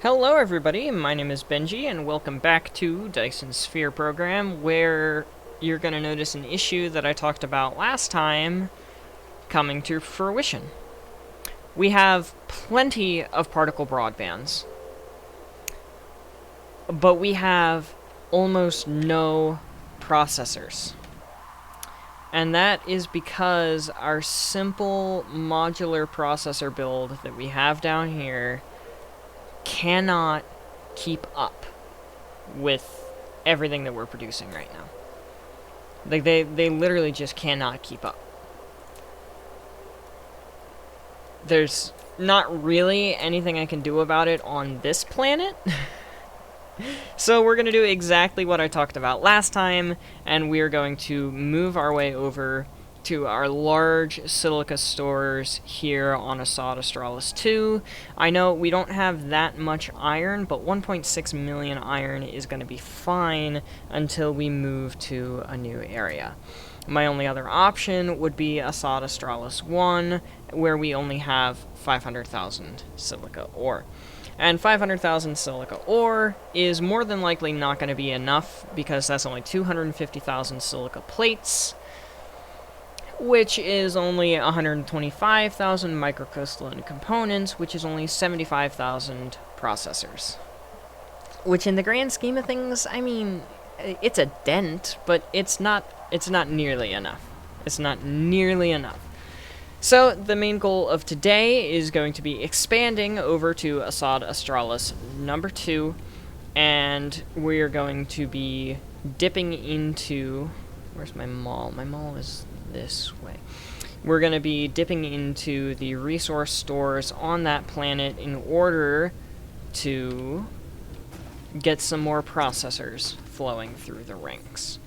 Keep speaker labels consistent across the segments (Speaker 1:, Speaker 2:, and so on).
Speaker 1: Hello everybody, my name is Benji and welcome back to Dyson Sphere program, where you're going to notice an issue that I talked about last time coming to fruition. We have plenty of particle broadbands, but we have almost no processors. And that is because our simple modular processor build that we have down here cannot keep up with everything that we're producing right now. Like, they literally just cannot keep up. There's not really anything I can do about it on this planet. So we're going to do exactly what I talked about last time, and we're going to move our way over to our large silica stores here on Assad Australis 2. I know we don't have that much iron, but 1.6 million iron is going to be fine until we move to a new area. My only other option would be Assad Australis 1, where we only have 500,000 silica ore. And 500,000 silica ore is more than likely not going to be enough, because that's only 250,000 silica plates, which is only 125,000 microcrystalline components, which is only 75,000 processors. Which, in the grand scheme of things, I mean, it's a dent, but it's not nearly enough. It's not nearly enough. So, the main goal of today is going to be expanding over to Assad Australis number 2, and we're going to be dipping into... Where's my mall? My mall is this way. We're going to be dipping into the resource stores on that planet in order to get some more processors flowing through the ranks.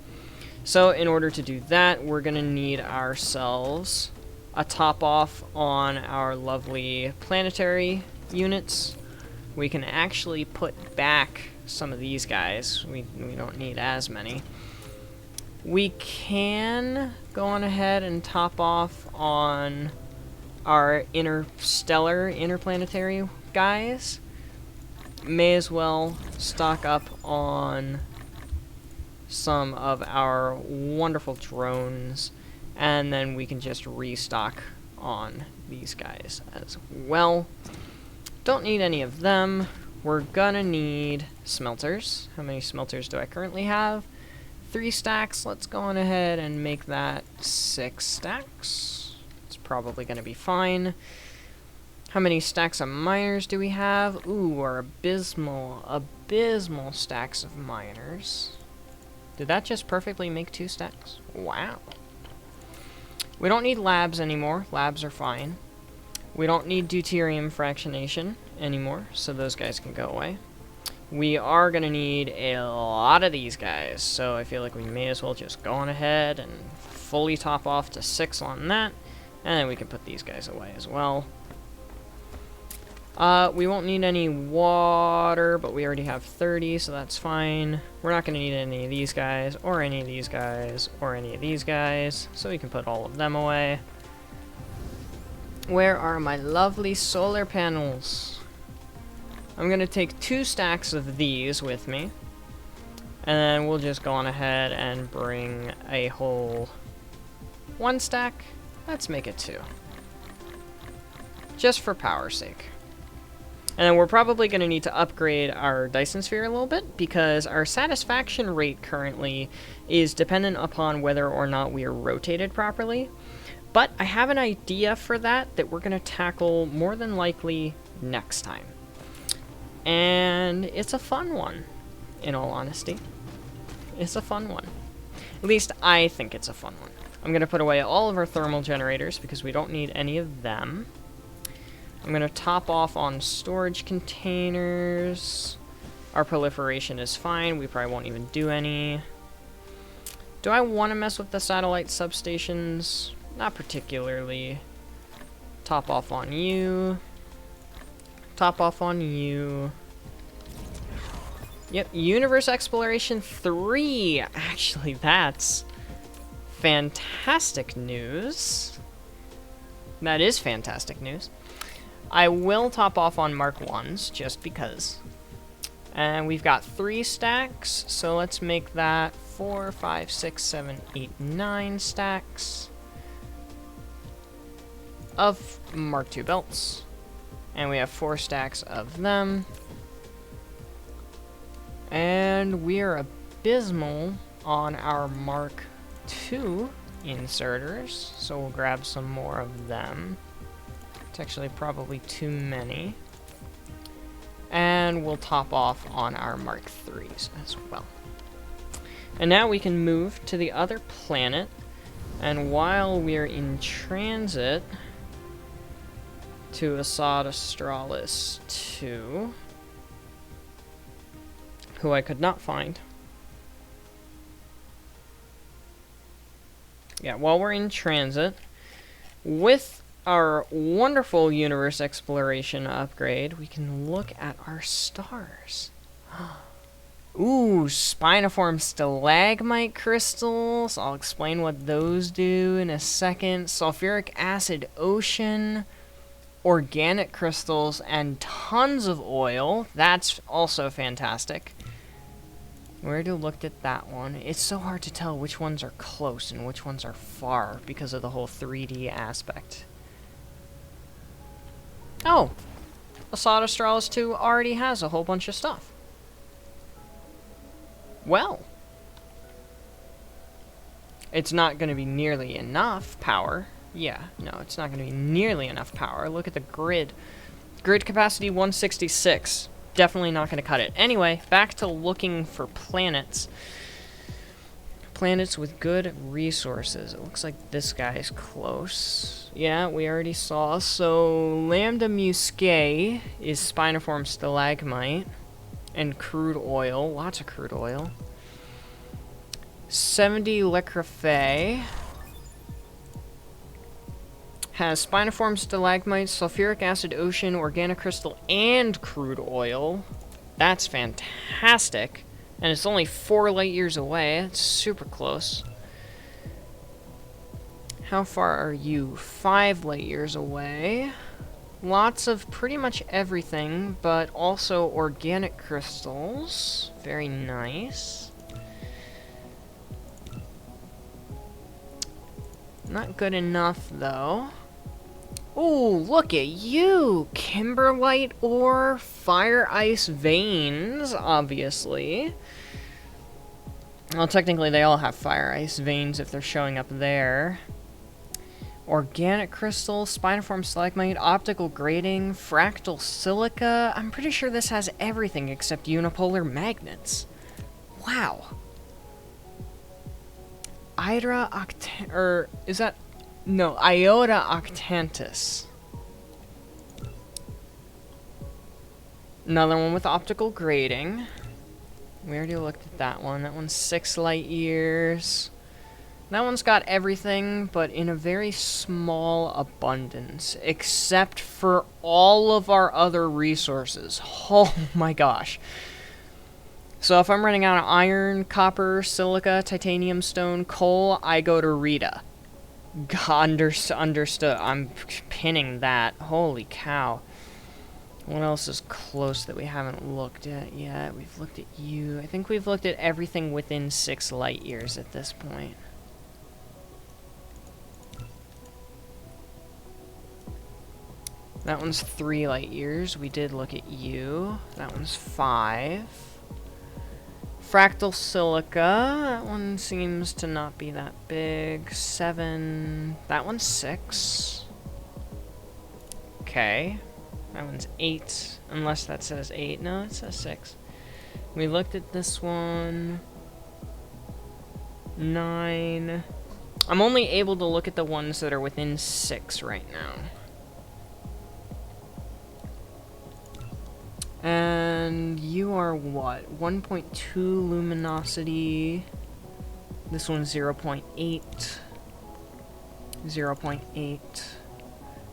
Speaker 1: So, in order to do that, we're going to need ourselves a top off on our lovely planetary units. We can actually put back some of these guys. We don't need as many. We can go on ahead and top off on our interstellar, interplanetary guys. May as well stock up on some of our wonderful drones, and then we can just restock on these guys as well. Don't need any of them. We're gonna need smelters. How many smelters do I currently have? 3 stacks. Let's go on ahead and make that 6 stacks. It's probably gonna be fine. How many stacks of miners do we have? Ooh, our abysmal stacks of miners. Did that just perfectly make 2 stacks? Wow. We don't need labs anymore. Labs are fine. We don't need deuterium fractionation anymore, so those guys can go away. We are going to need a lot of these guys, so I feel like we may as well just go on ahead and fully top off to 6 on that, and then we can put these guys away as well. We won't need any water, but we already have 30, so that's fine. We're not going to need any of these guys, or any of these guys, or any of these guys, so we can put all of them away. Where are my lovely solar panels? I'm going to take 2 stacks of these with me, and then we'll just go on ahead and bring a whole 1 stack. Let's make it 2. Just for power's sake. And then we're probably going to need to upgrade our Dyson Sphere a little bit, because our satisfaction rate currently is dependent upon whether or not we are rotated properly. But I have an idea for that we're going to tackle more than likely next time. And it's a fun one, in all honesty. It's a fun one. At least I think it's a fun one. I'm going to put away all of our thermal generators, because we don't need any of them. I'm going to top off on storage containers. Our proliferation is fine. We probably won't even do any. Do I want to mess with the satellite substations? Not particularly. Top off on you. Top off on you. Yep, Universe Exploration 3. Actually, that's fantastic news. That is fantastic news. I will top off on Mark 1s, just because. And we've got 3 stacks, so let's make that 4, 5, 6, 7, 8, 9 stacks of Mark II belts. And we have 4 stacks of them. And we are abysmal on our Mark II inserters, so we'll grab some more of them. It's actually probably too many. And we'll top off on our Mark IIIs as well. And now we can move to the other planet, and while we're in transit to Assad Australis 2, who I could not find. Yeah, while we're in transit, with our wonderful universe exploration upgrade, we can look at our stars. Ooh, spiniform stalagmite crystals. I'll explain what those do in a second. Sulfuric acid ocean, organic crystals, and tons of oil. That's also fantastic. We already looked at that one. It's so hard to tell which ones are close and which ones are far because of the whole 3D aspect. Oh! Assad Australis 2 already has a whole bunch of stuff. Well. It's not going to be nearly enough power. Yeah, no, it's not going to be nearly enough power. Look at the grid. Grid capacity 166. Definitely not going to cut it. Anyway, back to looking for planets. Planets with good resources. It looks like this guy's close. Yeah, we already saw. So, Lambda Muscae is spiniform stalagmite. And crude oil. Lots of crude oil. 70 Lecrafe has spiniform stalagmite, sulfuric acid ocean, organic crystal, and crude oil. That's fantastic. And it's only 4 light years away. It's super close. How far are you? 5 light years away. Lots of pretty much everything, but also organic crystals. Very nice. Not good enough, though. Ooh, look at you! Kimberlite ore, fire ice veins, obviously. Well, technically they all have fire ice veins if they're showing up there. Organic crystal, spiniform stalagmite, optical grating, fractal silica. I'm pretty sure this has everything except unipolar magnets. Wow. Iota octantis. Another one with optical grating. We already looked at that one. That one's 6 light years. That one's got everything, but in a very small abundance, except for all of our other resources. Oh my gosh. So if I'm running out of iron, copper, silica, titanium, stone, coal, I go to Rita. Understood. I'm pinning that. Holy cow. What else is close that we haven't looked at yet? We've looked at you. I think we've looked at everything within 6 light years at this point. That one's 3 light years. We did look at you. That one's 5. Fractal silica. That one seems to not be that big. 7. That one's 6. Okay. That one's 8. Unless that says 8. No, it says 6. We looked at this one. 9. I'm only able to look at the ones that are within 6 right now. And you are what? 1.2 luminosity. This one's 0.8. 0.8.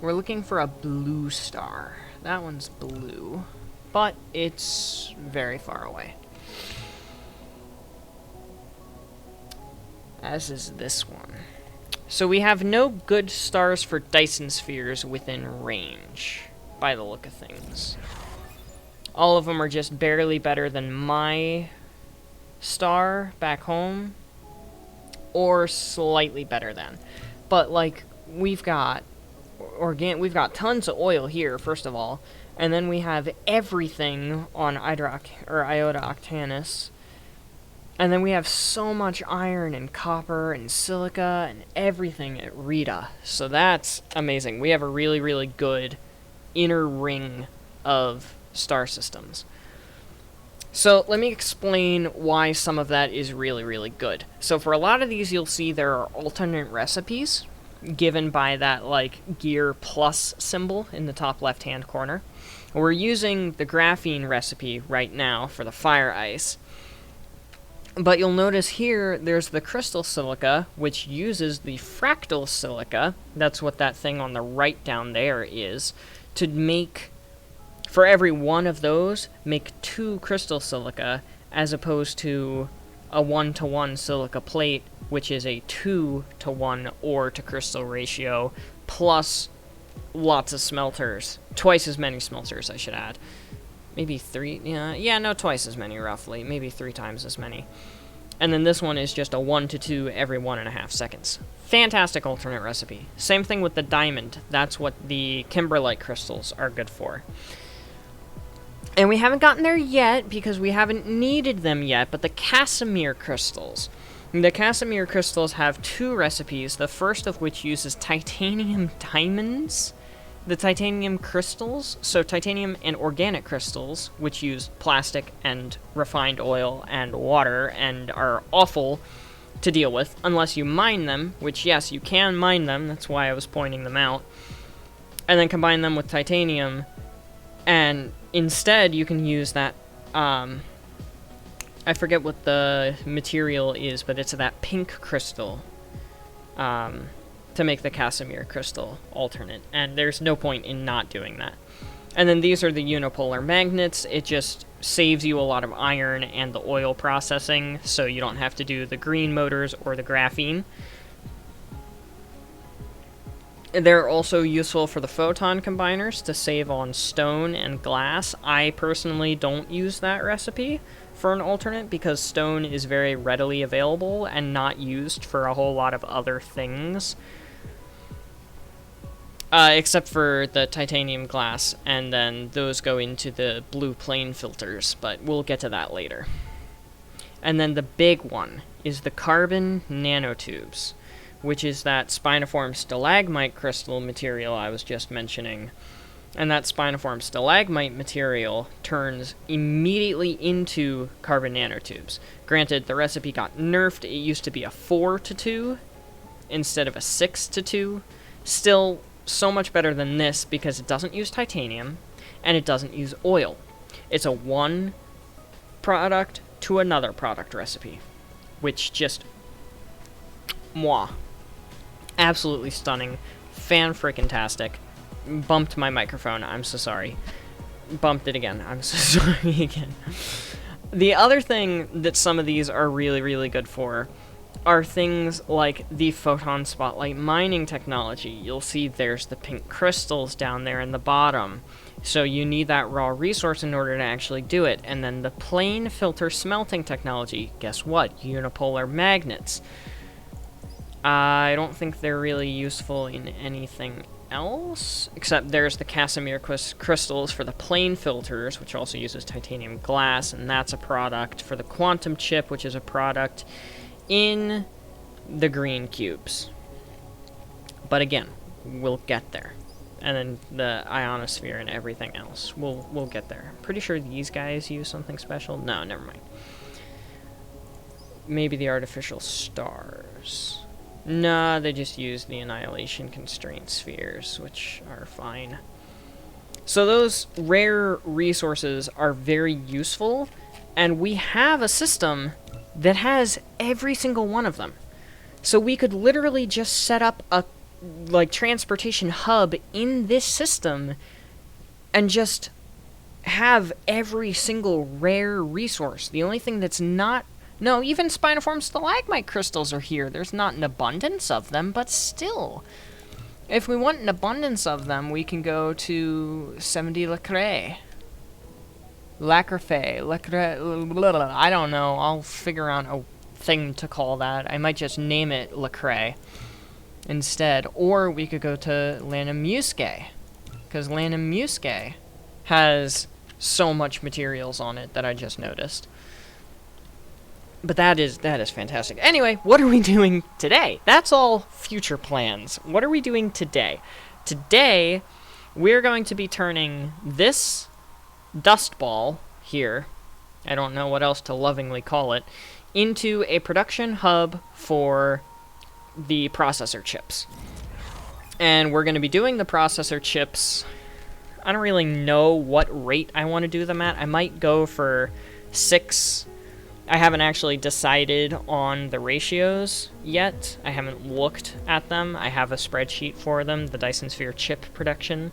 Speaker 1: We're looking for a blue star. That one's blue, but it's very far away. As is this one. So we have no good stars for Dyson spheres within range, by the look of things. All of them are just barely better than my star back home, or slightly better than. But like, we've got tons of oil here, first of all, and then we have everything on Iota Octanus, and then we have so much iron and copper and silica and everything at Rita. So that's amazing. We have a really, really good inner ring of star systems. So let me explain why some of that is really, really good. So for a lot of these, you'll see there are alternate recipes given by that, like, gear plus symbol in the top left-hand corner. We're using the graphene recipe right now for the fire ice. But you'll notice here, there's the crystal silica, which uses the fractal silica, that's what that thing on the right down there is, to make, for every one of those, make 2 crystal silica, as opposed to a 1-to-1 silica plate, which is a 2-to-1 ore to crystal ratio, plus lots of smelters. Twice as many smelters, I should add. Maybe 3, no, twice as many, roughly. Maybe 3 times as many. And then this one is just a 1-to-2 every 1.5 seconds. Fantastic alternate recipe. Same thing with the diamond. That's what the kimberlite crystals are good for. And we haven't gotten there yet, because we haven't needed them yet, but the Casimir crystals. The Casimir crystals have 2 recipes, the first of which uses titanium diamonds, the titanium crystals, so titanium and organic crystals, which use plastic and refined oil and water and are awful to deal with, unless you mine them, which, yes, you can mine them, that's why I was pointing them out, and then combine them with titanium, and instead you can use that, I forget what the material is, but it's that pink crystal, to make the Casimir crystal alternate, and there's no point in not doing that. And then these are the unipolar magnets. It just saves you a lot of iron and the oil processing, so you don't have to do the green motors or the graphene. They're also useful for the photon combiners to save on stone and glass. I personally don't use that recipe for an alternate because stone is very readily available and not used for a whole lot of other things. Except for the titanium glass, and then those go into the blue plane filters, but we'll get to that later. And then the big one is the carbon nanotubes, which is that spiniform stalagmite crystal material I was just mentioning. And that spiniform stalagmite material turns immediately into carbon nanotubes. Granted, the recipe got nerfed. It used to be a 4-to-2 instead of a 6-to-2. Still so much better than this because it doesn't use titanium and it doesn't use oil. It's a one product to another product recipe, which just absolutely stunning, fan-frickin-tastic. Bumped my microphone, I'm so sorry. Bumped it again, I'm so sorry again. The other thing that some of these are really, really good for are things like the photon spotlight mining technology. You'll see there's the pink crystals down there in the bottom. So you need that raw resource in order to actually do it. And then the plane filter smelting technology. Guess what? Unipolar magnets. I don't think they're really useful in anything else, except there's the Casimir crystals for the plane filters, which also uses titanium glass, and that's a product for the quantum chip, which is a product in the green cubes. But again, we'll get there. And then the ionosphere and everything else. We'll get there. Pretty sure these guys use something special. No, never mind. Maybe the artificial stars. Nah, they just use the annihilation constraint spheres, which are fine. So those rare resources are very useful, and we have a system that has every single one of them. So we could literally just set up a transportation hub in this system and just have every single rare resource. The only thing that's not... No, even spiniform stalagmite crystals are here. There's not an abundance of them, but still. If we want an abundance of them, we can go to 70 Lecrae. I don't know. I'll figure out a thing to call that. I might just name it Lacrae instead. Or we could go to Lanamusque, because Lanamusque has so much materials on it that I just noticed. But that is fantastic. Anyway, what are we doing today? That's all future plans. What are we doing today? Today, we're going to be turning this dust ball here, I don't know what else to lovingly call it, into a production hub for the processor chips. And we're going to be doing the processor chips. I don't really know what rate I want to do them at. I might go for 6. I haven't actually decided on the ratios yet. I haven't looked at them. I have a spreadsheet for them, the Dyson Sphere chip production.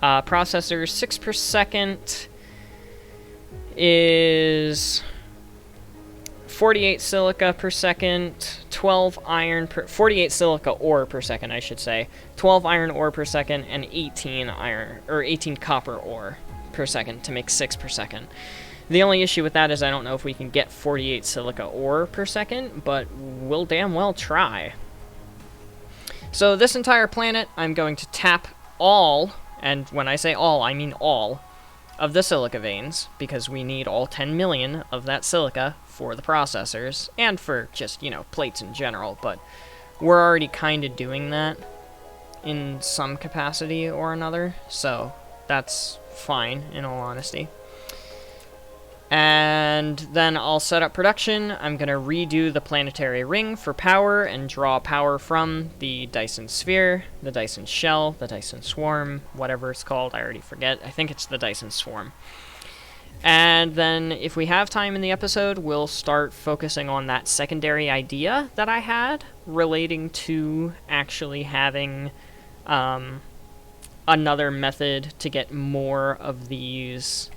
Speaker 1: Processors, 6 per second is 48 silica per second, 12 iron per... 48 silica ore per second, I should say. 12 iron ore per second, and 18 copper ore per second to make 6 per second. The only issue with that is I don't know if we can get 48 silica ore per second, but we'll damn well try. So this entire planet, I'm going to tap all, and when I say all, I mean all, of the silica veins, because we need all 10 million of that silica for the processors, and for just, you know, plates in general, but we're already kind of doing that in some capacity or another, so that's fine, in all honesty. And then I'll set up production. I'm going to redo the planetary ring for power and draw power from the Dyson Sphere, the Dyson Shell, the Dyson Swarm, whatever it's called, I already forget. I think it's the Dyson Swarm. And then if we have time in the episode, we'll start focusing on that secondary idea that I had relating to actually having another method to get more of these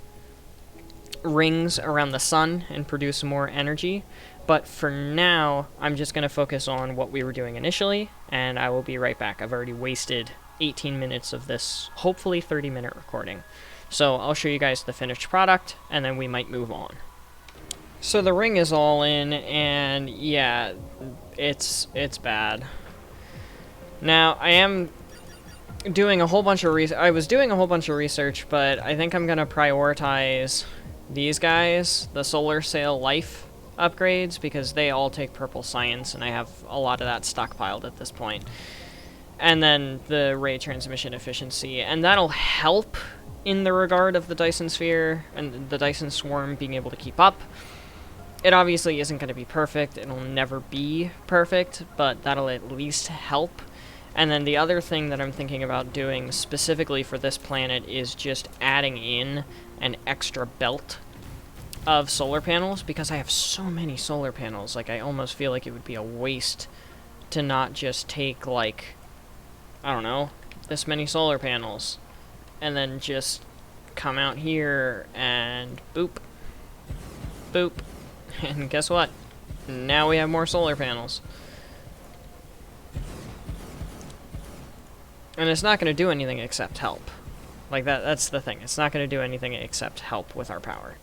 Speaker 1: rings around the sun and produce more energy. But for now, I'm just going to focus on what we were doing initially, and I will be right back. I've already wasted 18 minutes of this, hopefully 30-minute recording. So I'll show you guys the finished product, and then we might move on. So the ring is all in, and yeah, it's bad. Now, I am doing a whole bunch of research, but I think I'm going to prioritize these guys, the solar sail life upgrades, because they all take purple science, and I have a lot of that stockpiled at this point. And then the ray transmission efficiency, and that'll help in the regard of the Dyson Sphere and the Dyson Swarm being able to keep up. It obviously isn't going to be perfect, it'll never be perfect, but that'll at least help. And then the other thing that I'm thinking about doing specifically for this planet is just adding in an extra belt of solar panels, because I have so many solar panels. Like, I almost feel like it would be a waste to not just take, like, I don't know, this many solar panels, and then just come out here and boop, boop, and guess what? Now we have more solar panels. And it's not going to do anything except help. Like, that's the thing. It's not going to do anything except help with our power.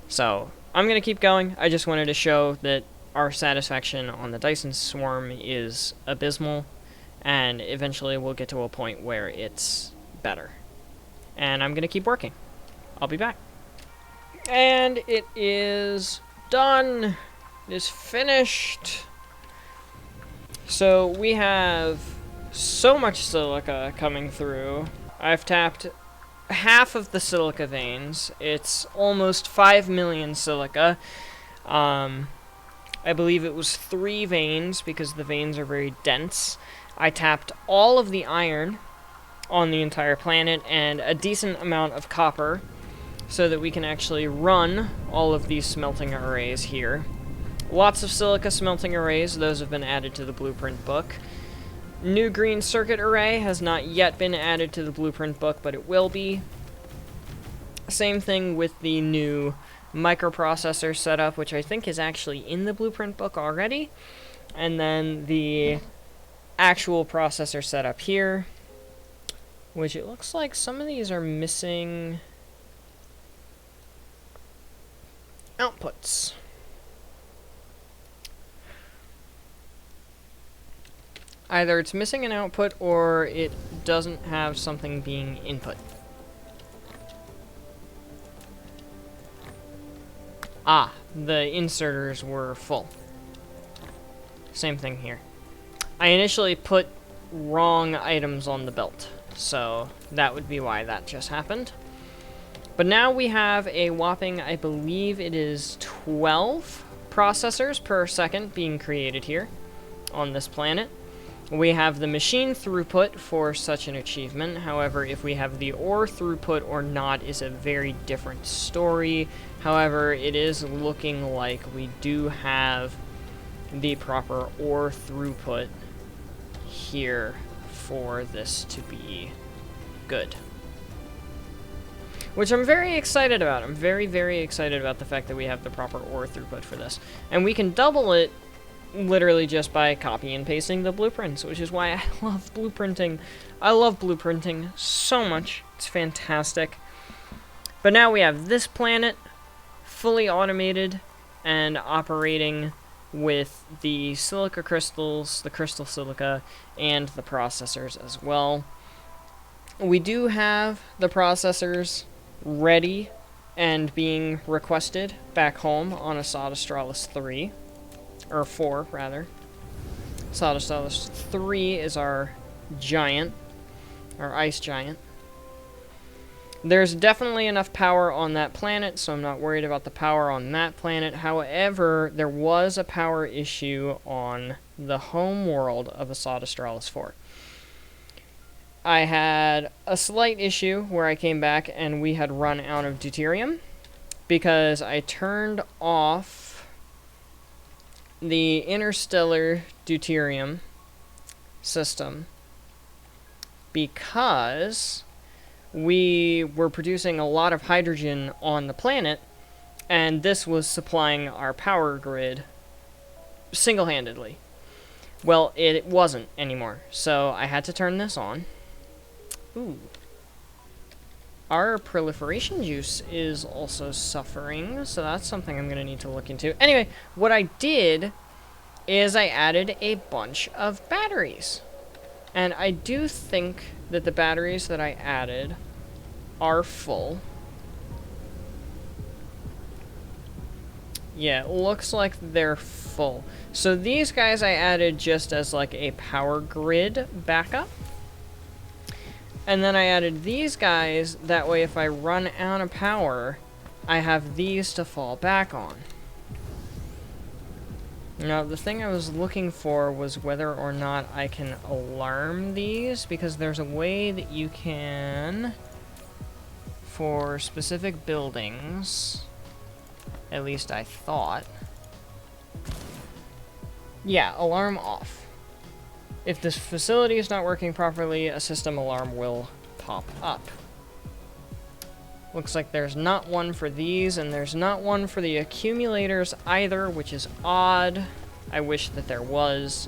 Speaker 1: So, I'm going to keep going. I just wanted to show that our satisfaction on the Dyson Swarm is abysmal, and eventually we'll get to a point where it's better. And I'm going to keep working. I'll be back. And it is done. It is finished. So, we have so much silica coming through. I've tapped half of the silica veins. It's almost 5 million silica. I believe it was 3 veins because the veins are very dense. I tapped all of the iron on the entire planet and a decent amount of copper so that we can actually run all of these smelting arrays here. Lots of silica smelting arrays. Those have been added to the blueprint book. New green circuit array has not yet been added to the blueprint book, but it will be. Same thing with the new microprocessor setup, which I think is actually in the blueprint book already. And then the actual processor setup here, which it looks like some of these are missing outputs. Either it's missing an output or it doesn't have something being input. Ah, the inserters were full. Same thing here. I initially put wrong items on the belt, so that would be why that just happened. But now we have a whopping, I believe it is 12 processors per second being created here on this planet. We have the machine throughput for such an achievement. However, if we have the ore throughput or not is a very different story. However, it is looking like we do have the proper ore throughput here for this to be good. Which I'm very excited about. I'm very, very excited about the fact that we have the proper ore throughput for this. And we can double it literally just by copy and pasting the blueprints, which is why I love blueprinting. I love blueprinting so much. It's fantastic. But now we have this planet fully automated and operating with the silica crystals, the crystal silica, and the processors as well. We do have the processors ready and being requested back home on a Sodistralis 3. Or 4, rather. Sodistralis 3 is our giant, our ice giant. There's definitely enough power on that planet, so I'm not worried about the power on that planet. However, there was a power issue on the home world of a Sodistralis 4. I had a slight issue where I came back and we had run out of deuterium because I turned off the interstellar deuterium system because we were producing a lot of hydrogen on the planet, and this was supplying our power grid single-handedly. Well, it wasn't anymore, so I had to turn this on. Ooh. Our proliferation juice is also suffering, so that's something I'm going to need to look into. Anyway, what I did is I added a bunch of batteries. And I do think that the batteries that I added are full. Yeah, it looks like they're full. So these guys I added just as like a power grid backup. And then I added these guys, that way if I run out of power, I have these to fall back on. Now, the thing I was looking for was whether or not I can alarm these, because there's a way that you can, for specific buildings, at least I thought. Yeah, alarm off. If this facility is not working properly, a system alarm will pop up. Looks like there's not one for these, and there's not one for the accumulators either, which is odd. I wish that there was.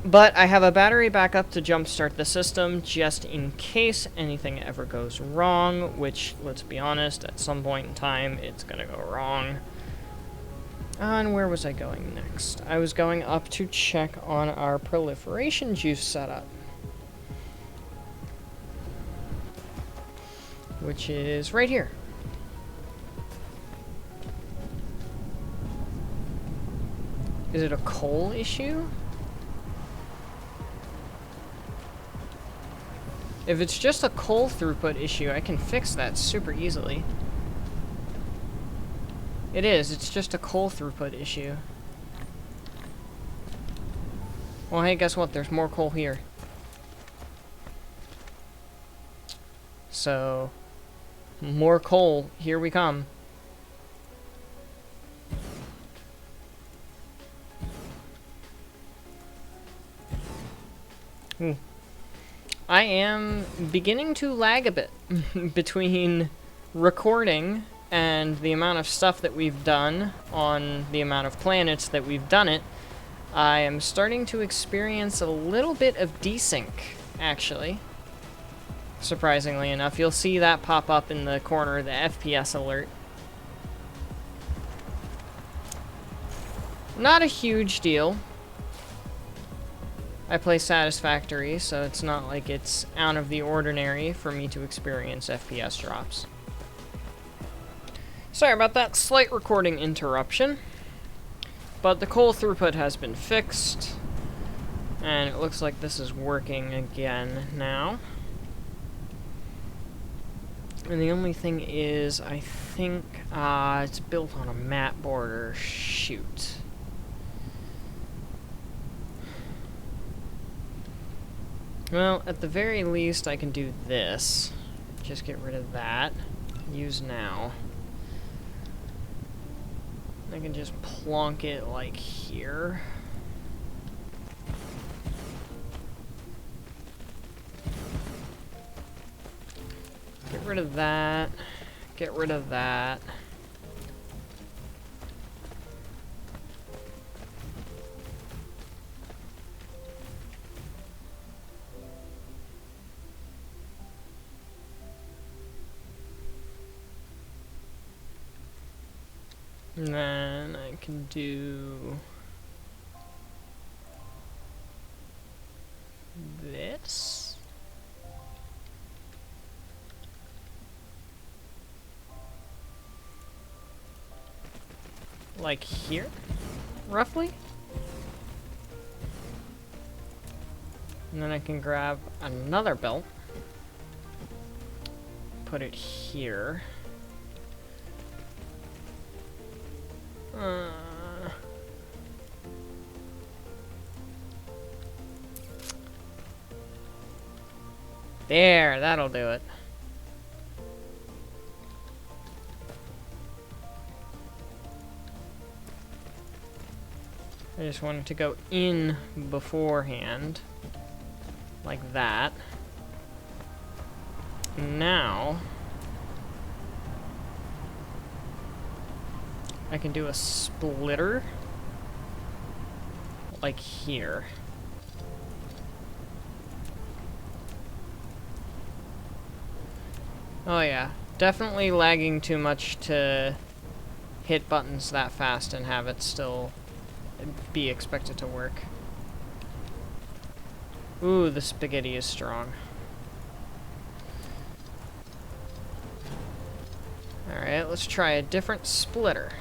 Speaker 1: But I have a battery backup to jumpstart the system, just in case anything ever goes wrong, which, let's be honest, at some point in time, it's gonna go wrong. And where was I going next? I was going up to check on our proliferation juice setup, which is right here. Is it a coal issue? If it's just a coal throughput issue, I can fix that super easily. It is, it's just a coal throughput issue. Well, hey, guess what? There's more coal here. So, more coal, here we come. Ooh. I am beginning to lag a bit between recording and the amount of stuff that we've done on the amount of planets that we've done it. I am starting to experience a little bit of desync, actually. Surprisingly enough, you'll see that pop up in the corner, the FPS alert. Not a huge deal. I play satisfactory, so it's not like it's out of the ordinary for me to experience FPS drops. Sorry about that slight recording interruption. But the coal throughput has been fixed. And it looks like this is working again now. And the only thing is, I think it's built on a mat border. Shoot. Well, at the very least, I can do this. Just get rid of that. Use now. I can just plonk it like here. Get rid of that. Get rid of that. And then I can do this. Like here, roughly. And then I can grab another belt, put it here. There, that'll do it. I just wanted to go in beforehand, like that. Now, I can do a splitter, like here. Oh yeah, definitely lagging too much to hit buttons that fast and have it still be expected to work. Ooh, the spaghetti is strong. Alright, let's try a different splitter.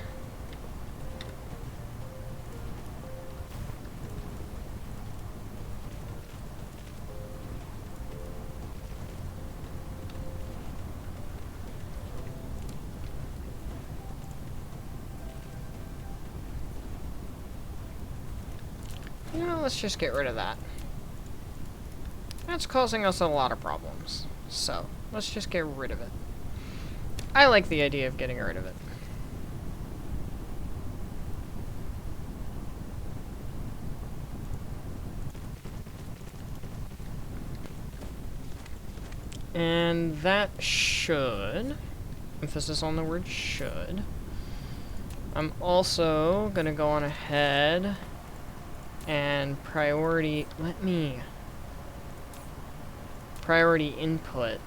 Speaker 1: You know, let's just get rid of that. That's causing us a lot of problems. So, let's just get rid of it. I like the idea of getting rid of it. And that should, emphasis on the word should. I'm also gonna go on ahead and priority input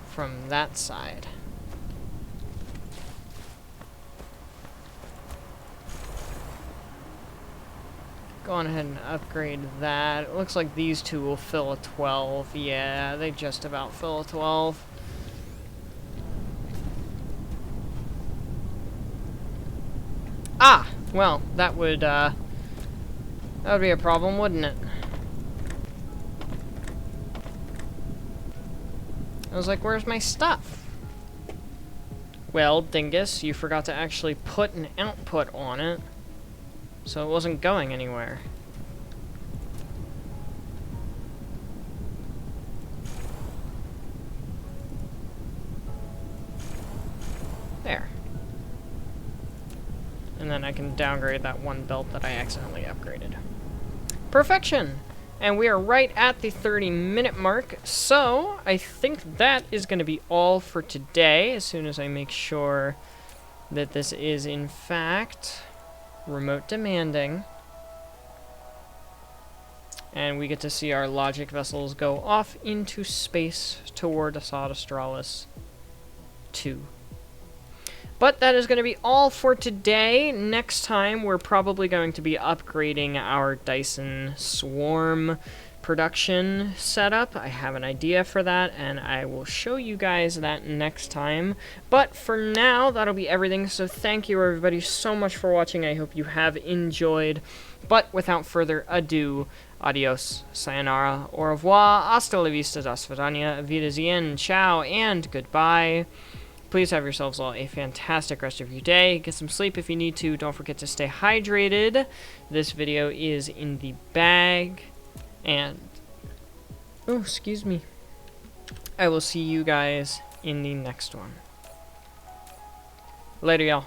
Speaker 1: from that side. Go on ahead and upgrade that. It looks like these two will fill a 12. Yeah, they just about fill a 12. Ah! Well, that would be a problem, wouldn't it? I was like, where's my stuff? Well, dingus, you forgot to actually put an output on it, so it wasn't going anywhere. There. And then I can downgrade that one belt that I accidentally upgraded. Perfection! And we are right at the 30-minute mark, so I think that is going to be all for today, as soon as I make sure that this is, in fact, remote demanding. And we get to see our logic vessels go off into space toward Asad Australis 2. But that is going to be all for today. Next time, we're probably going to be upgrading our Dyson Swarm production setup. I have an idea for that, and I will show you guys that next time. But for now, that'll be everything. So thank you, everybody, so much for watching. I hope you have enjoyed. But without further ado, adios, sayonara, au revoir, hasta la vista, das vidania, wiedersehen, ciao, and goodbye. Please have yourselves all a fantastic rest of your day. Get some sleep if you need to. Don't forget to stay hydrated. This video is in the bag. And, oh, excuse me. I will see you guys in the next one. Later, y'all.